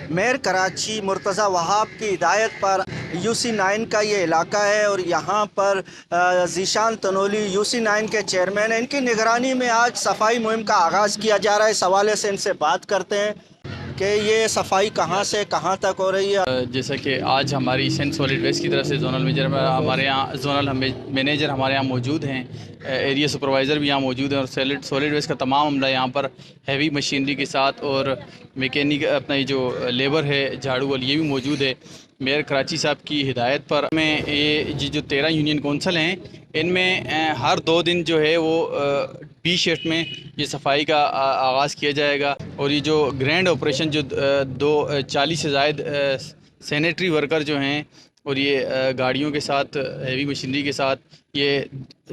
Mayor Karachi Murtaza وہاب کی ہدایت پر UC9 کا یہ علاقہ ہے اور یہاں پر ذیشان تنولی UC9 کے چیئرمین ہیں. ان کی نگرانی میں آج صفائی مہم کا آغاز کیا جا رہا ہے. اس حوالے سے ان سے بات کرتے ہیں کہ یہ صفائی کہاں سے کہاں تک ہو رہی ہے. جیسا کہ آج ہماری سینٹ سالڈ ویسٹ کی طرف سے زونل مینیجر ہمارے یہاں مینیجر ہمارے یہاں موجود ہیں، ایریا سپروائزر بھی یہاں موجود ہیں، اور سالڈ ویسٹ کا تمام عملہ یہاں پر ہیوی مشینری کے ساتھ اور میکینک اپنا یہ جو لیبر ہے جھاڑو والی یہ بھی موجود ہے. میئر کراچی صاحب کی ہدایت پر میں یہ جو 13 یونین کونسل ہیں ان میں ہر 2 دن جو ہے وہ B شفٹ میں یہ صفائی کا آغاز کیا جائے گا. اور یہ جو گرینڈ آپریشن جو 40 سے زائد سینیٹری ورکر جو ہیں اور یہ گاڑیوں کے ساتھ ہیوی مشینری کے ساتھ یہ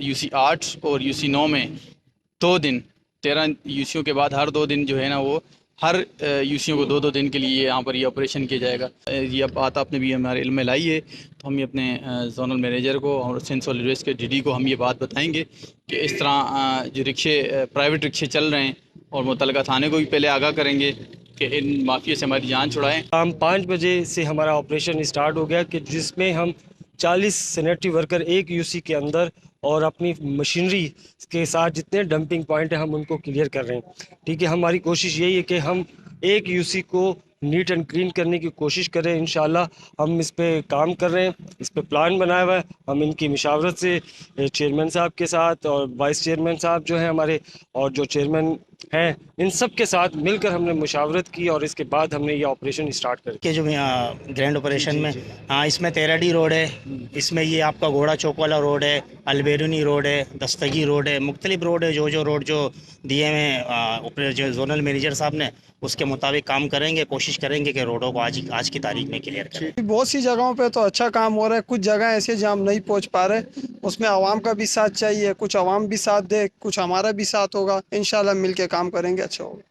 UC8 اور UC9 میں 2 دن 13 UCوں کے بعد ہر 2 دن جو ہے نا وہ ہر UCوں کو 2 دن کے لیے یہاں پر یہ آپریشن کیا جائے گا. یہ بات آپ نے بھی ہمارے علم میں لائی ہے تو ہم یہ اپنے زونل مینیجر کو اور سینٹ سالڈ ویسٹ کے DD کو ہم یہ بات بتائیں گے کہ اس طرح جو رکشے پرائیویٹ رکشے چل رہے ہیں اور متعلقہ تھانے کو بھی پہلے آگاہ کریں گے کہ ان مافیا سے ہماری جان چھڑائیں. شام 5 بجے سے ہمارا آپریشن اسٹارٹ ہو گیا کہ جس میں ہم 40 سینیٹری ورکر ایک UC کے اندر اور اپنی مشینری کے ساتھ جتنے ڈمپنگ پوائنٹ ہیں ہم ان کو کلیئر کر رہے ہیں. ٹھیک ہے، ہماری کوشش یہی ہے کہ ہم ایک UC کو نیٹ اینڈ کلین کرنے کی کوشش کریں. انشاءاللہ ہم اس پہ کام کر رہے ہیں، اس پہ پلان بنایا ہوا ہے. ہم ان کی مشاورت سے چیئرمین صاحب کے ساتھ اور وائس چیئرمین صاحب جو ہیں ہمارے اور جو چیئرمین ہیں ان سب کے ساتھ مل کر ہم نے مشاورت کی اور اس کے بعد ہم نے یہ آپریشن اسٹارٹ کر کہ جو گرینڈ آپریشن میں ہاں اس میں 13D روڈ ہے، اس میں یہ آپ کا گھوڑا چوک والا روڈ ہے، البیرونی روڈ ہے، دستگی روڈ ہے، مختلف روڈ ہے. جو روڈ جو دیے ہیں جو زونل مینیجر صاحب نے اس کے مطابق کام کریں گے، کوشش کریں گے کہ روڈوں کو آج کی تاریخ میں کلیئر کریں. بہت سی جگہوں پہ تو اچھا کام ہو رہا ہے، کچھ جگہ ایسے جہاں ہم نہیں پہنچ پا رہے، اس میں عوام کا بھی ساتھ چاہیے. کچھ عوام بھی ساتھ دے، کچھ ہمارا بھی ساتھ ہوگا، انشاءاللہ مل کے کام کریں گے، اچھا ہوگا.